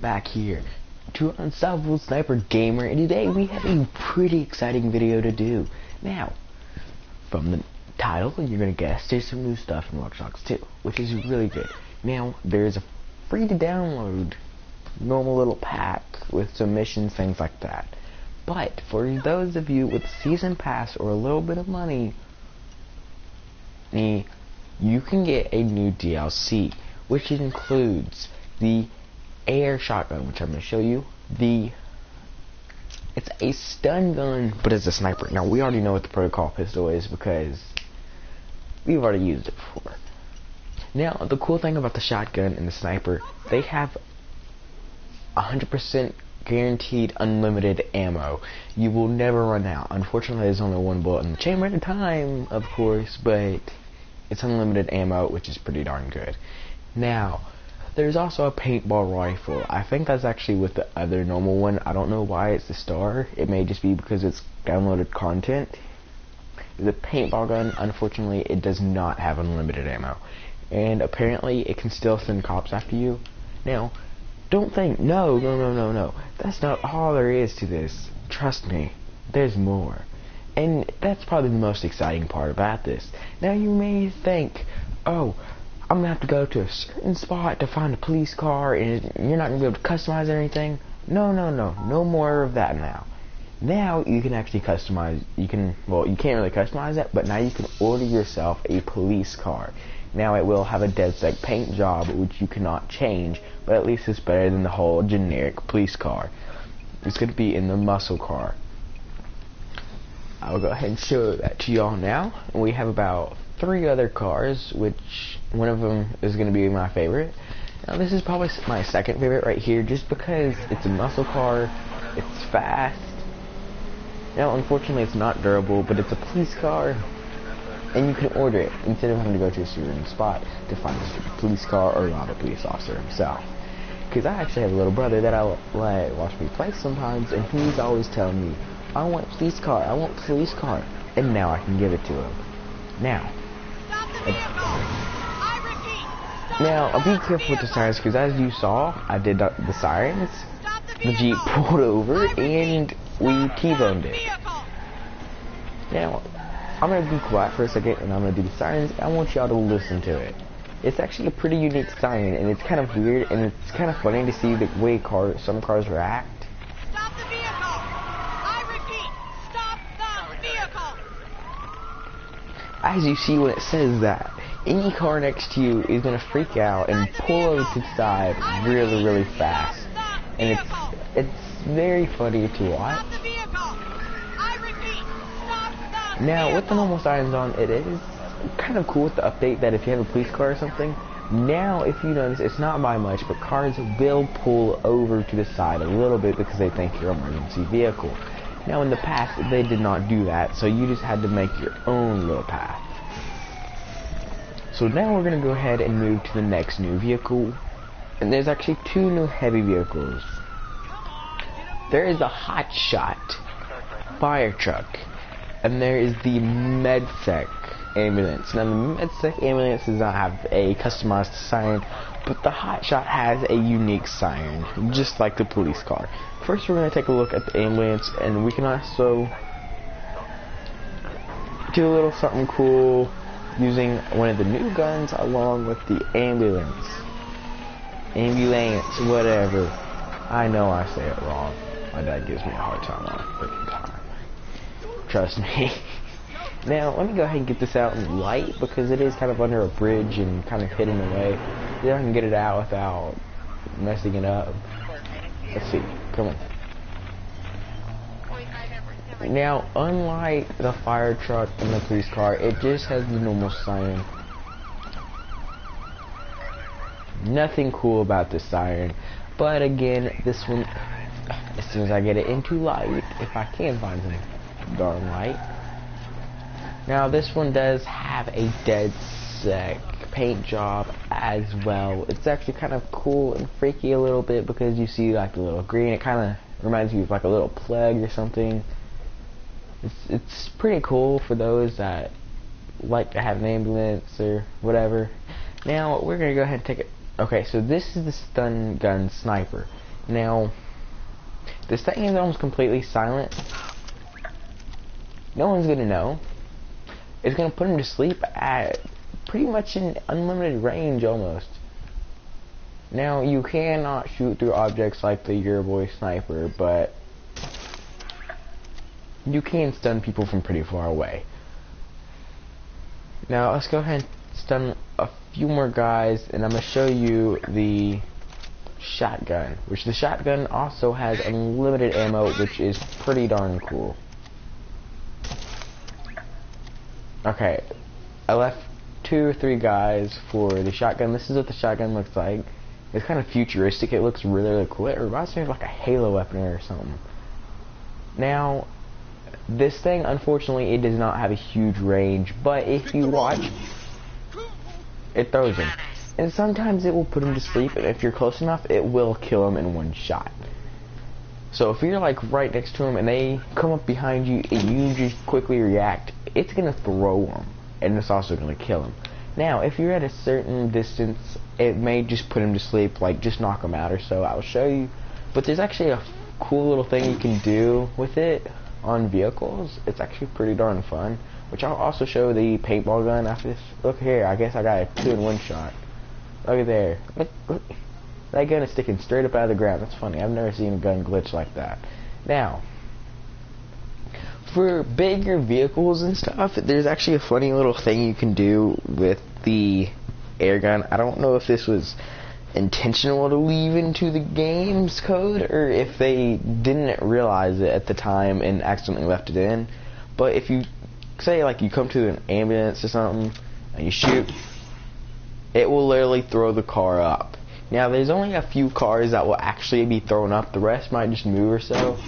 Back here to Unstoppable Sniper Gamer, and today we have a pretty exciting video to do. Now, from the title, you're gonna guess there's some new stuff in Watch Dogs 2, which is really good. Now, there's a free to download normal little pack with some missions, things like that. But for those of you with season pass or a little bit of money, you can get a new DLC, which includes the air shotgun, which I'm going to show you. It's a stun gun, but it's a sniper. Now, we already know what the protocol pistol is because we've already used it before. Now, the cool thing about the shotgun and the sniper, they have 100% guaranteed unlimited ammo. You will never run out. Unfortunately, there's only one bullet in the chamber at a time, of course, but it's unlimited ammo, which is pretty darn good. Now, there's also a paintball rifle. I think that's actually with the other normal one. I don't know why it's the star. It may just be because it's downloaded content. The paintball gun, unfortunately, it does not have unlimited ammo. And apparently, it can still send cops after you. Now, don't think, no. That's not all there is to this. Trust me, there's more. And that's probably the most exciting part about this. Now, you may think, oh, I'm going to have to go to a certain spot to find a police car and you're not going to be able to customize anything. No more of that now. Now you can actually customize, you can't really customize it, but now you can order yourself a police car. Now it will have a DedSec paint job, which you cannot change, but at least it's better than the whole generic police car. It's going to be in the muscle car. I'll go ahead and show that to y'all now. We have about 3 other cars, which one of them is going to be my favorite. Now this is probably my second favorite right here, just because it's a muscle car, it's fast. Now unfortunately it's not durable, but it's a police car, and you can order it instead of having to go to a certain spot to find a police car or rob a police officer himself. Because I actually have a little brother that I watch me play sometimes, and he's always telling me, I want police car, and now I can give it to him. Now, be careful with the sirens, because as you saw, I did the sirens. The Jeep pulled over, and we T-boned it. Now, I'm going to be quiet for a second, and I'm going to do the sirens. I want y'all to listen to it. It's actually a pretty unique siren, and it's kind of weird, and it's kind of funny to see the way some cars react. Stop the vehicle! I repeat, stop the vehicle! As you see when it says that, any car next to you is going to freak out and pull over to the side really fast. And it's very funny to watch. Now, with the normal sirens on, it is kind of cool with the update that if you have a police car or something, now if you notice, it's not by much, but cars will pull over to the side a little bit because they think you're an emergency vehicle. Now in the past, they did not do that, so you just had to make your own little path. So now we're going to go ahead and move to the next new vehicle. And there's actually 2 new heavy vehicles. There is a hotshot fire truck, and there is the MedSec ambulance. Now the MedSec ambulance does not have a customized siren, but the hotshot has a unique siren, just like the police car. First we're going to take a look at the ambulance, and we can also do a little something cool using one of the new guns along with the ambulance, whatever. I know I say it wrong. My dad gives me a hard time all the freaking time. Trust me. Now, let me go ahead and get this out in light, because it is kind of under a bridge and kind of hidden away. Then I can get it out without messing it up. Let's see. Come on. Now, unlike the fire truck and the police car, it just has the normal siren. Nothing cool about this siren. But again, this one, as soon as I get it into light, if I can find some darn light. Now, this one does have a DedSec paint job as well. It's actually kind of cool and freaky a little bit because you see like the little green. It kind of reminds me of like a little plague or something. It's pretty cool for those that like to have an ambulance or whatever. Now we're gonna go ahead and take it. Okay, so this is the stun gun sniper. Now, this thing is almost completely silent. No one's gonna know. It's gonna put him to sleep at pretty much an unlimited range almost. Now, you cannot shoot through objects like the Your Boy Sniper, but you can stun people from pretty far away. Now, let's go ahead and stun a few more guys, and I'm gonna show you the shotgun, which the shotgun also has unlimited ammo, which is pretty darn cool. Okay, I left 2 or 3 guys for the shotgun. This is what the shotgun looks like. It's kind of futuristic. It looks really, really cool. It reminds me of like a Halo weapon or something. Now, this thing, unfortunately, it does not have a huge range, but if you watch, it throws him. And sometimes it will put him to sleep, and if you're close enough, it will kill him in one shot. So if you're like right next to him and they come up behind you and you just quickly react, it's gonna throw him, and it's also gonna kill him. Now, if you're at a certain distance, it may just put him to sleep, like just knock him out or so. I'll show you. But there's actually a cool little thing you can do with it on vehicles. It's actually pretty darn fun, which I'll also show the paintball gun after this. Look here, I guess I got a 2-in-1 shot. Look at there. Look. That gun is sticking straight up out of the ground. That's funny. I've never seen a gun glitch like that. Now, for bigger vehicles and stuff, there's actually a funny little thing you can do with the air gun. I don't know if this was intentional to leave into the game's code or if they didn't realize it at the time and accidentally left it in. But if you say like you come to an ambulance or something and you shoot, it will literally throw the car up. Now there's only a few cars that will actually be thrown up. The rest might just move or so.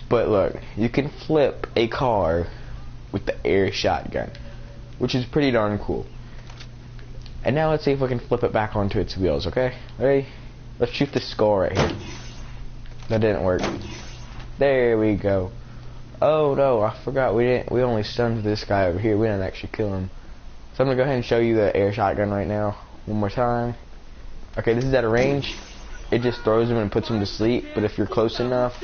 But look, you can flip a car with the air shotgun, which is pretty darn cool. And now let's see if we can flip it back onto its wheels, okay? Ready? Let's shoot the skull right here. That didn't work. There we go. Oh no, I forgot we only stunned this guy over here. We didn't actually kill him. So I'm gonna go ahead and show you the air shotgun right now. One more time. Okay, this is at a range. It just throws him and puts him to sleep, but if you're close enough.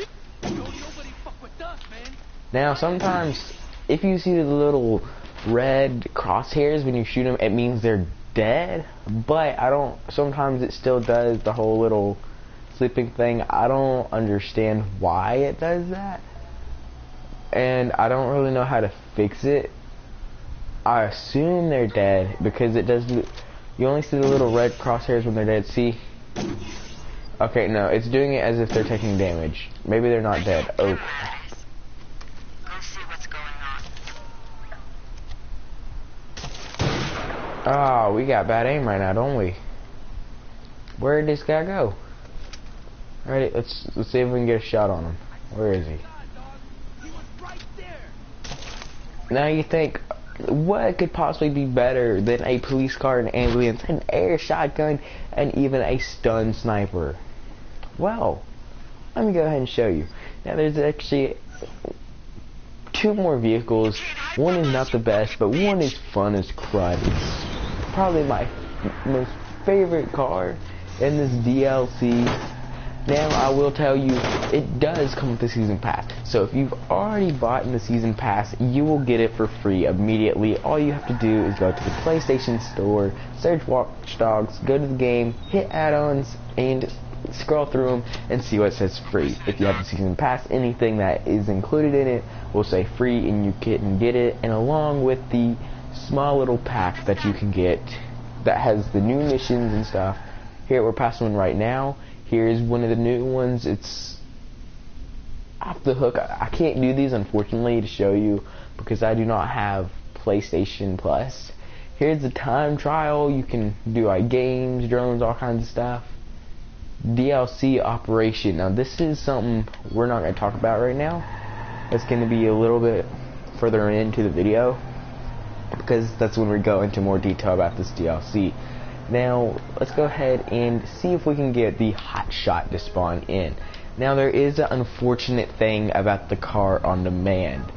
Now sometimes if you see the little red crosshairs when you shoot them, it means they're dead, but sometimes it still does the whole little sleeping thing. I don't understand why it does that, and I don't really know how to fix it. I assume they're dead because it does. You only see the little red crosshairs when they're dead. See? Okay, no, it's doing it as if they're taking damage. Maybe they're not dead. Oh. Oh, we got bad aim right now, don't we? Where did this guy go? Alright, let's see if we can get a shot on him. Where is he? Now you think, what could possibly be better than a police car, an ambulance, an air shotgun, and even a stun sniper? Well, let me go ahead and show you. Now there's actually 2 more vehicles. One is not the best, but one is fun as crud. It's probably my most favorite car in this DLC. Now I will tell you, it does come with the season pass. So if you've already bought in the season pass, you will get it for free immediately. All you have to do is go to the PlayStation Store, search Watch Dogs, go to the game, hit add-ons, and scroll through them and see what says free. If you have the season pass, anything that is included in it will say free, and you can get it, and along with the small little pack that you can get that has the new missions and stuff. Here we're passing one right now. Here's one of the new ones. It's off the hook. I can't do these unfortunately to show you because I do not have PlayStation Plus. Here's the time trial. You can do like games, drones, all kinds of stuff. DLC Operation. Now this is something we're not going to talk about right now. It's going to be a little bit further into the video because that's when we go into more detail about this DLC. Now let's go ahead and see if we can get the hot shot to spawn in. Now there is an unfortunate thing about the car on demand.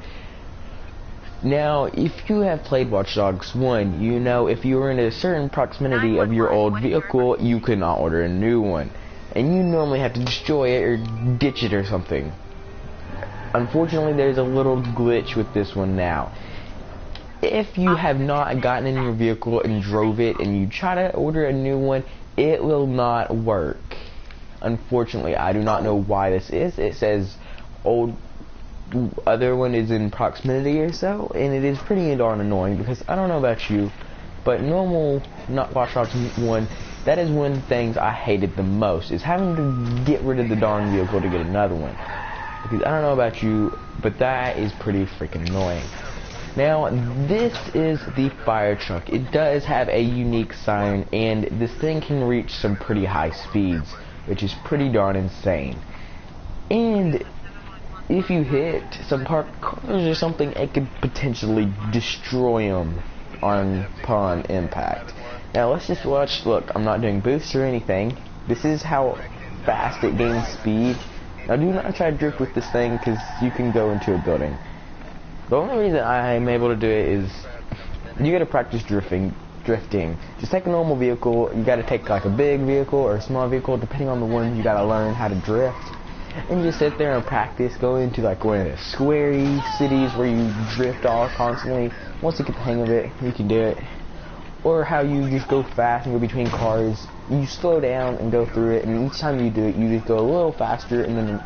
Now if you have played Watch Dogs 1, you know if you were in a certain proximity of your old vehicle, you could not order a new one. and you normally have to destroy it or ditch it or something. Unfortunately, there's a little glitch with this one now. If you have not gotten in your vehicle and drove it and you try to order a new one, it will not work. Unfortunately, I do not know why this is. It says old other one is in proximity or so, and it is pretty darn annoying because I don't know about you, but normal not Watch Dogs 1, that is one of the things I hated the most, is having to get rid of the darn vehicle to get another one. Because I don't know about you, but that is pretty freaking annoying. Now, this is the fire truck. It does have a unique siren, and this thing can reach some pretty high speeds, which is pretty darn insane. And if you hit some parked cars or something, it could potentially destroy them upon impact. Now, let's just watch. Look, I'm not doing boosts or anything. This is how fast it gains speed. Now, do not try to drift with this thing, because you can go into a building. The only reason I'm able to do it is you gotta practice drifting. Just take a normal vehicle. You gotta take like a big vehicle or a small vehicle, depending on the one. You gotta learn how to drift, and just sit there and practice. Go into like one of the squarey cities where you drift all constantly. Once you get the hang of it, you can do it. Or how you just go fast and go between cars. You slow down and go through it, and each time you do it, you just go a little faster, and then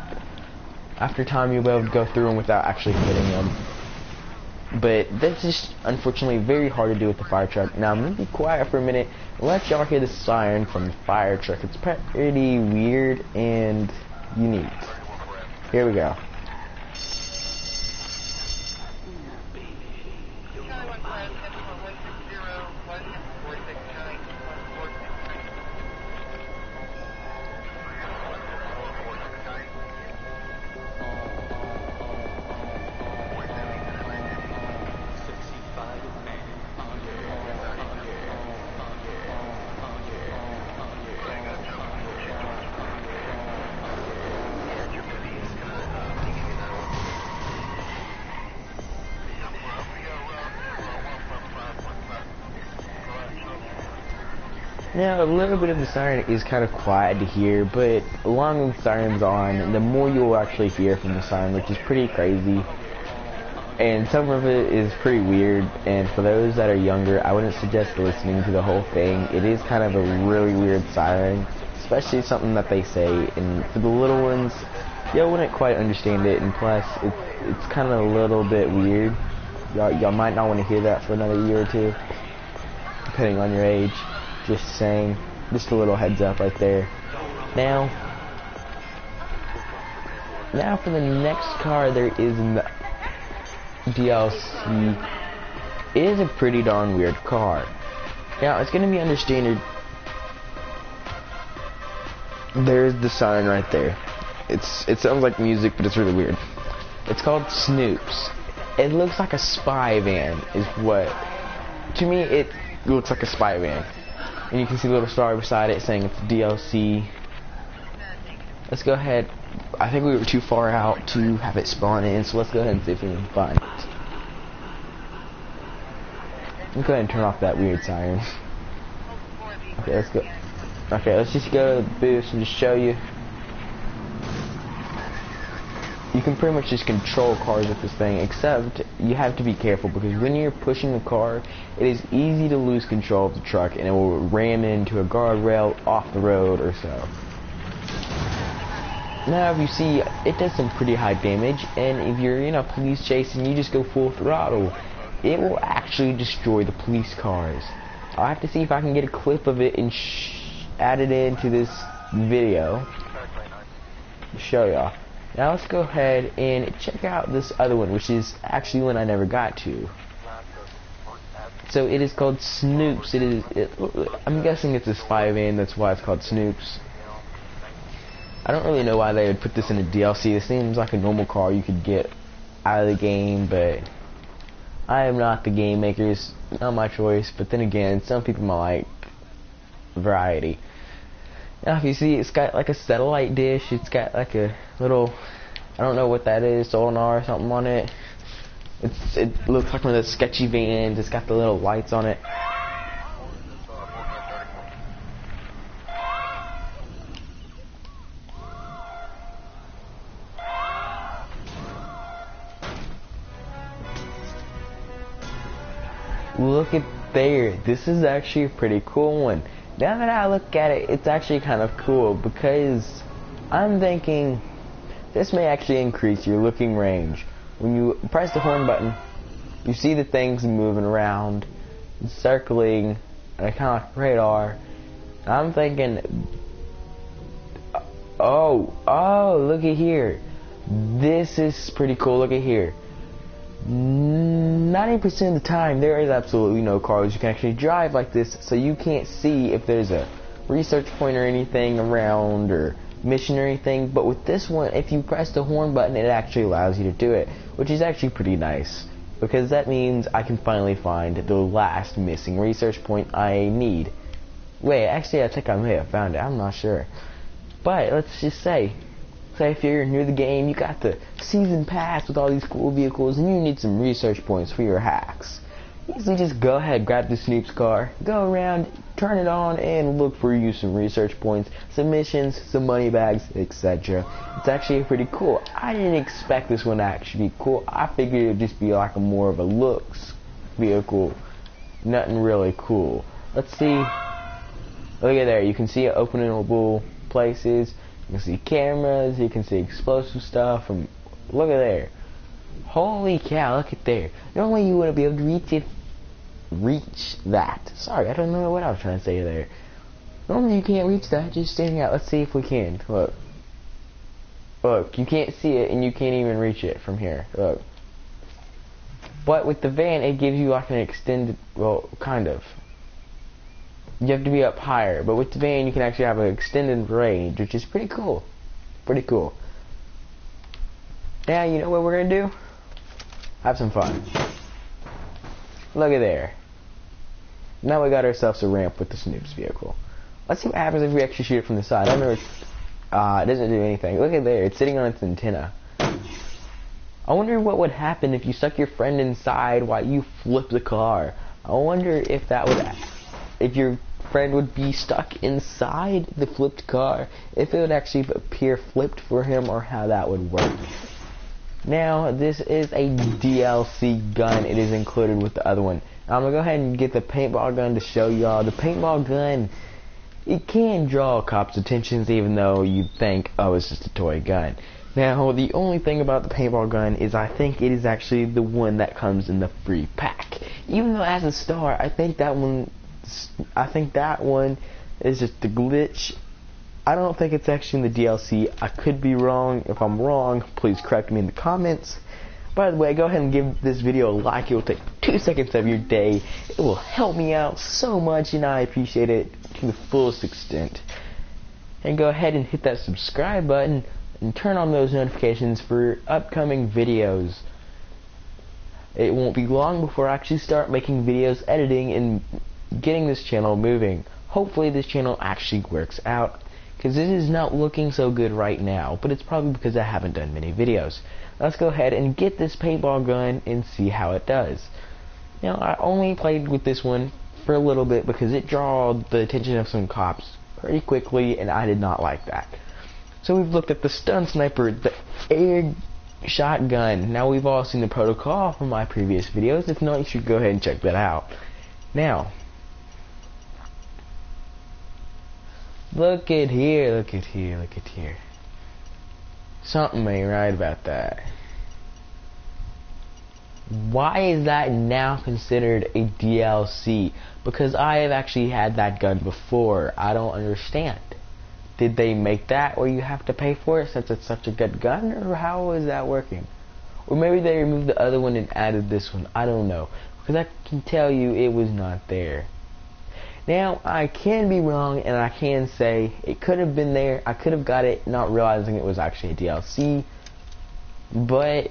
after time you'll be able to go through them without actually hitting them. But that's just unfortunately very hard to do with the fire truck. Now I'm gonna be quiet for a minute and let y'all hear the siren from the fire truck. It's pretty weird and unique. Here we go. Now, a little bit of the siren is kind of quiet to hear, but along with the siren's on, the more you'll actually hear from the siren, which is pretty crazy. And some of it is pretty weird, and for those that are younger, I wouldn't suggest listening to the whole thing. It is kind of a really weird siren, especially something that they say, and for the little ones, y'all wouldn't quite understand it, and plus, it's kind of a little bit weird. Y'all might not want to hear that for another year or two, depending on your age. Just saying, just a little heads up right there. Now for the next car, there is an DLC. It is a pretty darn weird car. Now, it's going to be under standard. There's the sign right there. It sounds like music, but it's really weird. It's called Snoops. It looks like a spy van, is what. To me, it looks like a spy van. And you can see a little star beside it saying it's DLC. Let's go ahead. I think we were too far out to have it spawn in, so let's go ahead and see if we can find it. Let's go ahead and turn off that weird siren. Okay, let's go. Okay, let's just go to the boost and just show you. You can pretty much just control cars with this thing, except you have to be careful, because when you're pushing the car, it is easy to lose control of the truck and it will ram into a guardrail off the road or so. Now, if you see, it does some pretty high damage, and if you're in a police chase and you just go full throttle, it will actually destroy the police cars. I'll have to see if I can get a clip of it and add it into this video to show y'all. Now let's go ahead and check out this other one, which is actually one I never got to. So it is called Snoops. I'm guessing it's a spy van, that's why it's called Snoops. I don't really know why they would put this in a DLC. It seems like a normal car you could get out of the game, but I am not the game makers, not my choice. But then again, some people might like variety. Now, if you see, it's got like a satellite dish. It's got like a little, I don't know what that is, sonar or something on it. It looks like one of those sketchy vans. It's got the little lights on it. Look at there. This is actually a pretty cool one. Now that I look at it, it's actually kind of cool because I'm thinking this may actually increase your looking range. When you press the horn button, you see the things moving around, circling, and kind of like radar. I'm thinking, oh, look at here. This is pretty cool. Look at here. 90% of the time, there is absolutely no cars you can actually drive like this, so you can't see if there's a research point or anything around, or mission or anything. But with this one, if you press the horn button, it actually allows you to do it, which is actually pretty nice, because that means I can finally find the last missing research point I need. Wait, actually I think I may have found it, I'm not sure. But let's just say if you're new to the game, you got the season pass with all these cool vehicles, and you need some research points for your hacks. Easily just go ahead, grab the Snoop's car, go around, turn it on, and look for you some research points, some missions, some money bags, etc. It's actually pretty cool. I didn't expect this one to actually be cool. I figured it would just be like a more of a looks vehicle. Nothing really cool. Let's see. Look at there. You can see openable places. You can see cameras, you can see explosive stuff, and look at there. Holy cow, look at there. Normally you wouldn't be able to reach that. Sorry, I don't know what I was trying to say there. Normally you can't reach that just standing out. Let's see if we can. Look. Look, you can't see it, and you can't even reach it from here. Look. But with the van, it gives you like an extended, well, kind of. You have to be up higher, but with the van you can actually have an extended range, which is pretty cool. Pretty cool. Now you know what we're gonna do? Have some fun. Look at there. Now we got ourselves a ramp with the Snoop's vehicle. Let's see what happens if we actually shoot it from the side. I know it doesn't do anything. Look at there, it's sitting on its antenna. I wonder what would happen if you stuck your friend inside while you flip the car. I wonder if that would, if your friend would be stuck inside the flipped car, if it would actually appear flipped for him, or how that would work. Now, this is a DLC gun. It is included with the other one. Now, I'm going to go ahead and get the paintball gun to show y'all. The paintball gun, it can draw cops' attentions, even though you'd think, oh, it's just a toy gun. Now, the only thing about the paintball gun is I think it is actually the one that comes in the free pack. Even though as a star, I think that one is just a glitch. I don't think it's actually in the DLC. I could be wrong. If I'm wrong, please correct me in the comments. By the way, go ahead and give this video a like. It will take 2 seconds of your day. It will help me out so much, and I appreciate it to the fullest extent. And go ahead and hit that subscribe button and turn on those notifications for upcoming videos. It won't be long before I actually start making videos, editing, and getting this channel moving. Hopefully this channel actually works out, because it is not looking so good right now, but it's probably because I haven't done many videos. Let's go ahead and get this paintball gun and see how it does. Now, I only played with this one for a little bit because it drew the attention of some cops pretty quickly, and I did not like that. So we've looked at the stun sniper, the air shotgun. Now, we've all seen the protocol from my previous videos. If not, you should go ahead and check that out. Now, look at here, look at here, look at here. Something ain't right about that. Why is that now considered a DLC? Because I have actually had that gun before. I don't understand. Did they make that where you have to pay for it since it's such a good gun? Or how is that working? Or maybe they removed the other one and added this one. I don't know. Because I can tell you it was not there. Now, I can be wrong, and I can say it could have been there. I could have got it not realizing it was actually a DLC. But,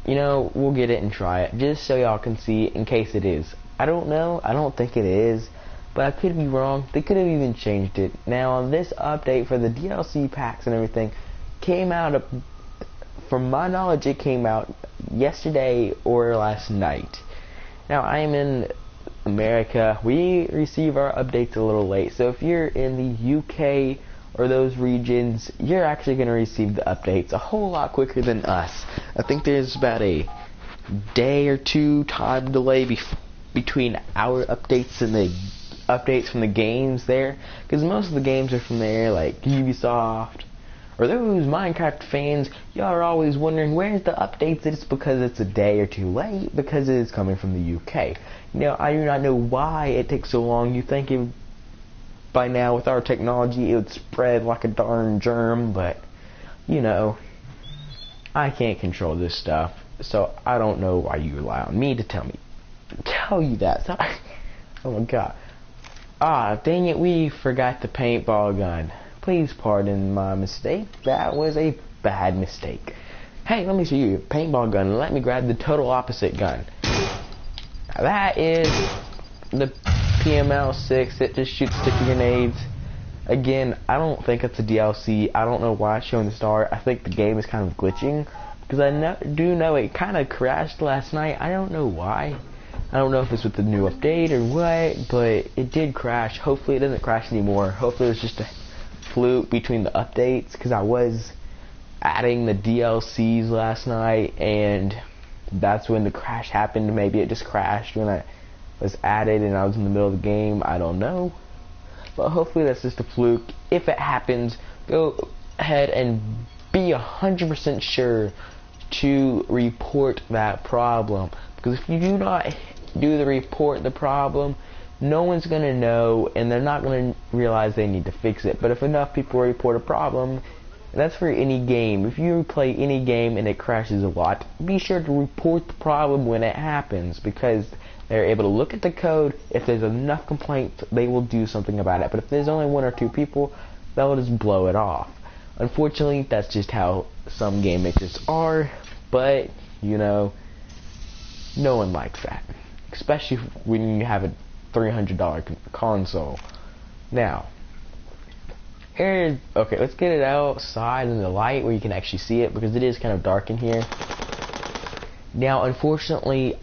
you know, we'll get it and try it, just so y'all can see in case it is. I don't know. I don't think it is. But I could be wrong. They could have even changed it. Now, this update for the DLC packs and everything came out, from my knowledge, it came out yesterday or last night. Now, I am in America. We receive our updates a little late, so if you're in the UK or those regions, you're actually going to receive the updates a whole lot quicker than us. I think there's about a day or two time delay between our updates and the updates from the games there, because most of the games are from there, like Ubisoft, or those Minecraft fans, y'all are always wondering where's the updates. It's because it's a day or two late, because it is coming from the UK. Now, I do not know why it takes so long. You think it, by now, with our technology, it would spread like a darn germ, but, you know, I can't control this stuff, so I don't know why you rely on me to tell you that. So, oh my god. Ah, dang it, we forgot the paintball gun. Please pardon my mistake. That was a bad mistake. Hey, let me show you a paintball gun. Let me grab the total opposite gun. Now that is the PML6. It just shoots sticky grenades. Again, I don't think it's a DLC. I don't know why it's showing the star. I think the game is kind of glitching, because I do know it kind of crashed last night. I don't know why. I don't know if it's with the new update or what, but it did crash. Hopefully it doesn't crash anymore. Hopefully it's just a fluke between the updates, because I was adding the DLCs last night, and that's when the crash happened. Maybe it just crashed when I was added and I was in the middle of the game. I don't know. But hopefully that's just a fluke. If it happens, go ahead and be 100% sure to report that problem. Because if you do not do the problem, no one's going to know, and they're not going to realize they need to fix it. But if enough people report a problem, and that's for any game. If you play any game and it crashes a lot, be sure to report the problem when it happens, because they're able to look at the code. If there's enough complaints, they will do something about it. But if there's only one or two people, they'll just blow it off. Unfortunately, that's just how some game makers are, but, you know, no one likes that. Especially when you have a $300 console. Now, okay, let's get it outside in the light where you can actually see it, because it is kind of dark in here. Now, unfortunately,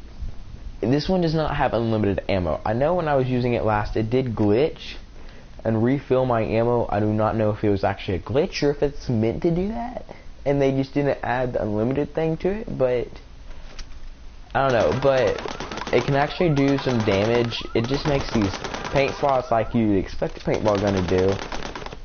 this one does not have unlimited ammo. I know when I was using it last, it did glitch and refill my ammo. I do not know if it was actually a glitch or if it's meant to do that, and they just didn't add the unlimited thing to it, but I don't know. But it can actually do some damage. It just makes these paint slots like you'd expect a paintball gun to do.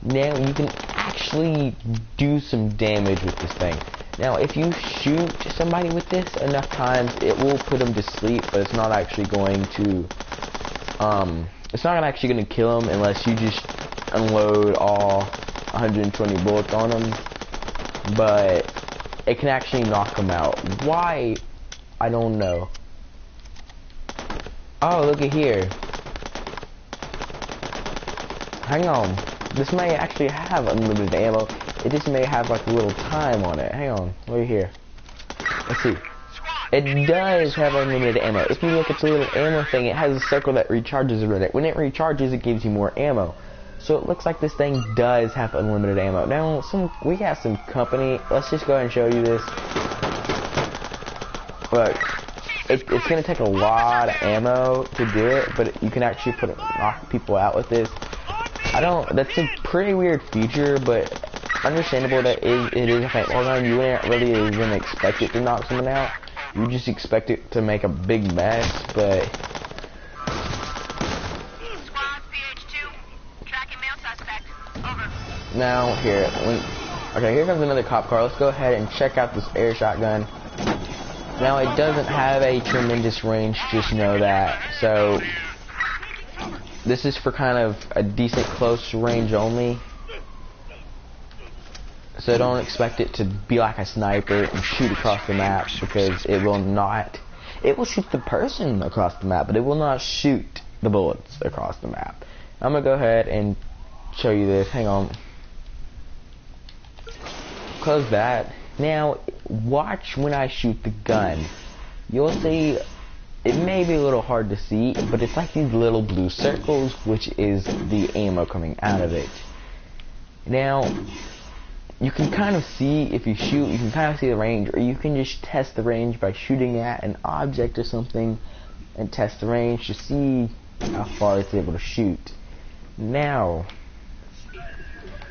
Now you can actually do some damage with this thing. Now if you shoot somebody with this enough times, it will put them to sleep, but it's not actually going to kill them unless you just unload all 120 bullets on them. But it can actually knock them out. Why? I don't know. Oh, look at here. Hang on. This may actually have unlimited ammo. It just may have like a little time on it. Hang on. Look here. Let's see. It does have unlimited ammo. If you look at the little ammo thing, it has a circle that recharges around it. When it recharges, it gives you more ammo. So it looks like this thing does have unlimited ammo. Now, we got some company. Let's just go ahead and show you this. Look. It's going to take a lot of ammo to do it, but you can actually knock people out with this. That's a pretty weird feature, but understandable that it is a paintball gun. You wouldn't really even expect it to knock someone out. You just expect it to make a big mess, but... Squad PH2, tracking male suspect. Over. Now, okay, here comes another cop car. Let's go ahead and check out this air shotgun. Now, it doesn't have a tremendous range, just know that. So, this is for kind of a decent close range only. So don't expect it to be like a sniper and shoot across the map, because it will not. It will shoot the person across the map, but it will not shoot the bullets across the map. I'm going to go ahead and show you this. Hang on. Close that. Now, watch when I shoot the gun. You'll see, it may be a little hard to see, but it's like these little blue circles, which is the ammo coming out of it. Now, you can kind of see, if you shoot, you can kind of see the range, or you can just test the range by shooting at an object or something, and test the range to see how far it's able to shoot. Now,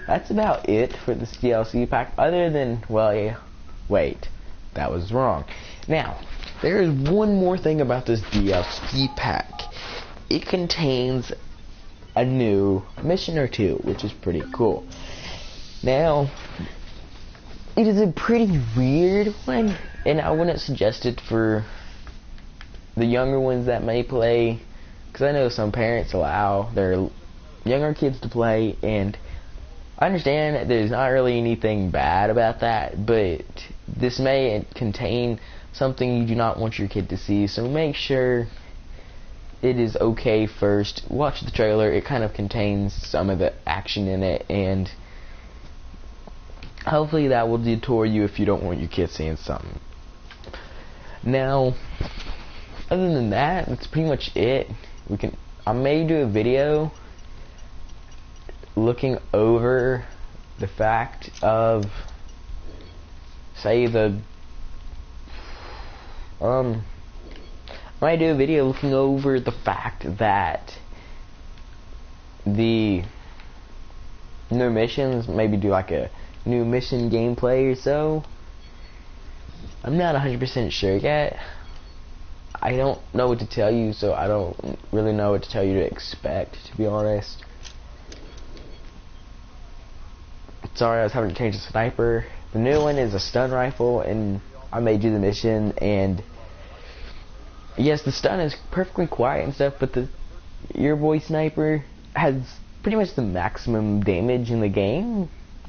that's about it for this DLC pack, other than, well, yeah, wait. that was wrong. Now, there is one more thing about this DLC pack. It contains a new mission or two, which is pretty cool. Now, it is a pretty weird one, and I wouldn't suggest it for the younger ones that may play, because I know some parents allow their younger kids to play, and I understand that there's not really anything bad about that, but this may contain something you do not want your kid to see, so make sure it is okay first. Watch the trailer. It kind of contains some of the action in it, and hopefully that will deter you if you don't want your kids seeing something. Now, other than that, that's pretty much it. I may do a video looking over the fact of, say, I might do a video looking over the fact that the new missions, maybe do like a new mission gameplay or so. I'm not 100% sure yet. I don't know what to tell you, so I don't really know what to tell you to expect, to be honest. Sorry, I was having to change the sniper. The new one is a stun rifle, and I may do the mission, and yes, the stun is perfectly quiet and stuff, but your boy sniper has pretty much the maximum damage in the game,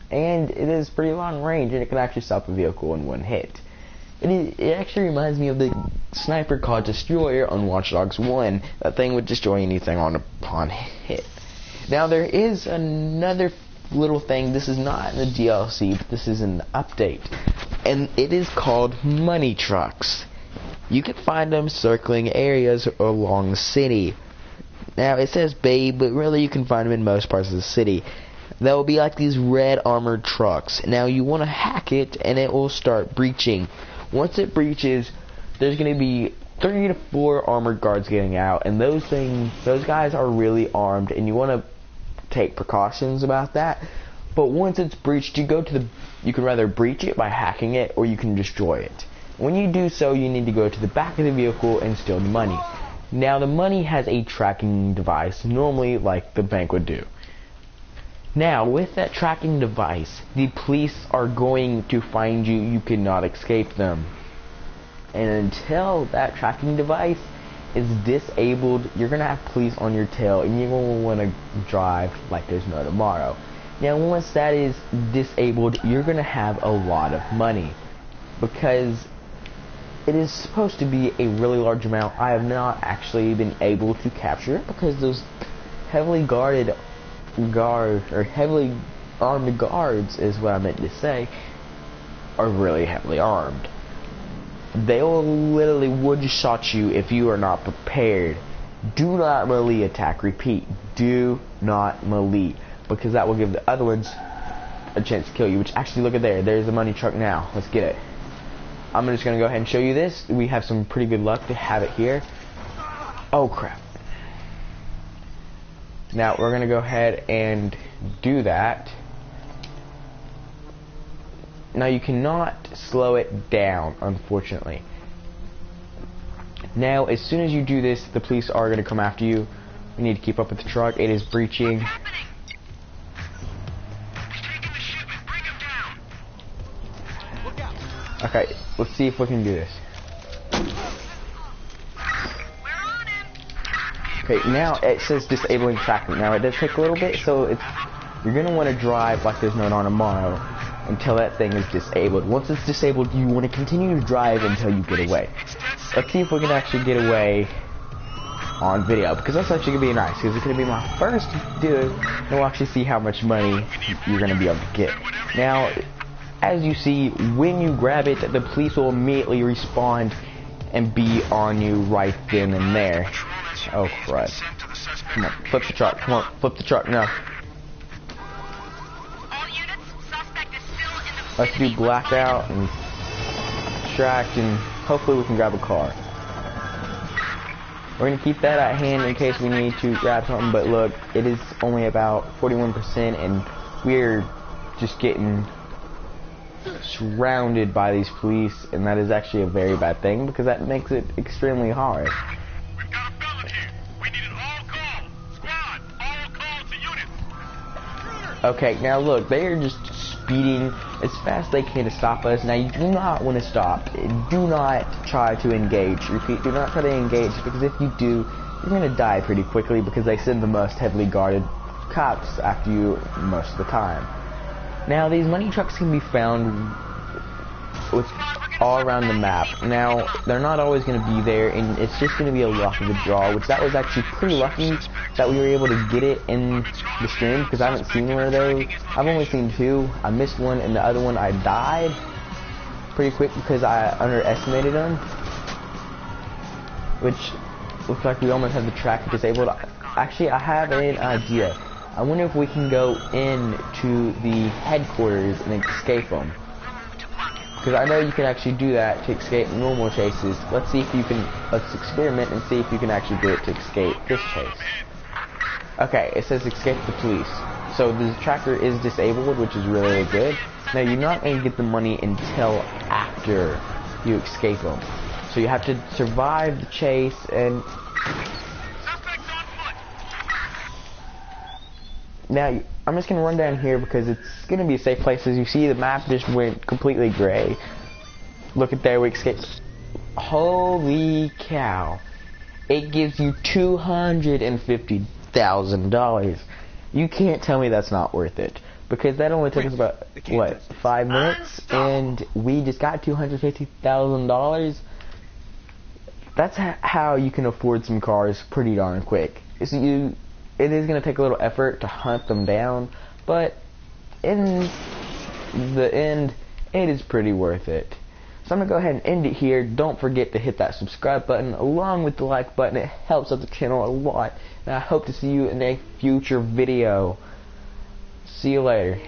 and it is pretty long range, and it can actually stop a vehicle in one hit. It actually reminds me of the sniper called Destroyer on Watch Dogs 1. That thing would destroy anything upon hit. Now, there is another little thing. This is not in the DLC, but this is an update, and it is called money trucks. You can find them circling areas along the city. Now, it says Bay, but really you can find them in most parts of the city. There will be like these red armored trucks. Now, you want to hack it, and it will start breaching. Once it breaches, there's going to be 3 to 4 armored guards getting out, and those guys are really armed, and you want to take precautions about that. But once it's breached, you can rather breach it by hacking it, or you can destroy it. When you do so, you need to go to the back of the vehicle and steal the money. Now, the money has a tracking device, normally like the bank would do. Now, with that tracking device, the police are going to find you. You cannot escape them. And until that tracking device is disabled, you're going to have police on your tail, and you're going to want to drive like there's no tomorrow. Now, once that is disabled, you're going to have a lot of money, because it is supposed to be a really large amount. I have not actually been able to capture it, because those heavily armed guards, is what I meant to say, are really heavily armed. They will literally one-shot you if you are not prepared. Do not melee attack. Repeat, do not melee, because that will give the other ones a chance to kill you. Which, actually, look at there. There's a money truck now. Let's get it. I'm just going to go ahead and show you this. We have some pretty good luck to have it here. Oh, crap. Now, we're going to go ahead and do that. Now, you cannot slow it down, unfortunately. Now, as soon as you do this, the police are going to come after you. You need to keep up with the truck. It is breaching. Okay, let's see if we can do this. Okay, now it says disabling tracking. Now, it does take a little bit, so you're going to want to drive like there's no tomorrow until that thing is disabled. Once it's disabled, you want to continue to drive until you get away. Let's see if we can actually get away on video, because that's actually going to be nice, because it's going to be my first do, and we'll actually see how much money you're going to be able to get. Now, as you see, when you grab it, the police will immediately respond and be on you right then and there. Oh, crud. Come on, flip the truck. Come on, flip the truck now. Let's do blackout and extract, and hopefully we can grab a car. We're going to keep that at hand in case we need to grab something, but look, it is only about 41%, and we're just getting surrounded by these police, and that is actually a very bad thing because that makes it extremely hard. We've got a felon here. We need an all call. Squad, all call to units. Okay, now look, they are just speeding as fast as they can to stop us. Now you do not want to stop. Do not try to engage. Repeat, do not try to engage, because if you do, you're going to die pretty quickly because they send the most heavily guarded cops after you most of the time. Now these money trucks can be found with all around the map. Now they're not always going to be there, and it's just going to be a luck of the draw, which that was actually pretty lucky that we were able to get it in the stream, because I haven't seen one of those. I've only seen two. I missed one, and the other one I died pretty quick because I underestimated them, which looks like we almost have the track disabled. Actually, I have an idea. I wonder if we can go into the headquarters and escape them, because I know you can actually do that to escape normal chases. Let's see if you can, let's experiment and see if you can actually do it to escape this chase. Okay, it says escape the police. So the tracker is disabled, which is really, really good. Now you're not going to get the money until after you escape them. So you have to survive the chase, and now I'm just going to run down here because it's going to be a safe place. As you see, the map just went completely gray. Look at there, we escaped. Holy cow. It gives you $250,000. You can't tell me that's not worth it, because that only took us about, what, 5 minutes? And we just got $250,000. That's how you can afford some cars pretty darn quick. It is going to take a little effort to hunt them down, but in the end, it is pretty worth it. So I'm going to go ahead and end it here. Don't forget to hit that subscribe button along with the like button. It helps out the channel a lot. And I hope to see you in a future video. See you later.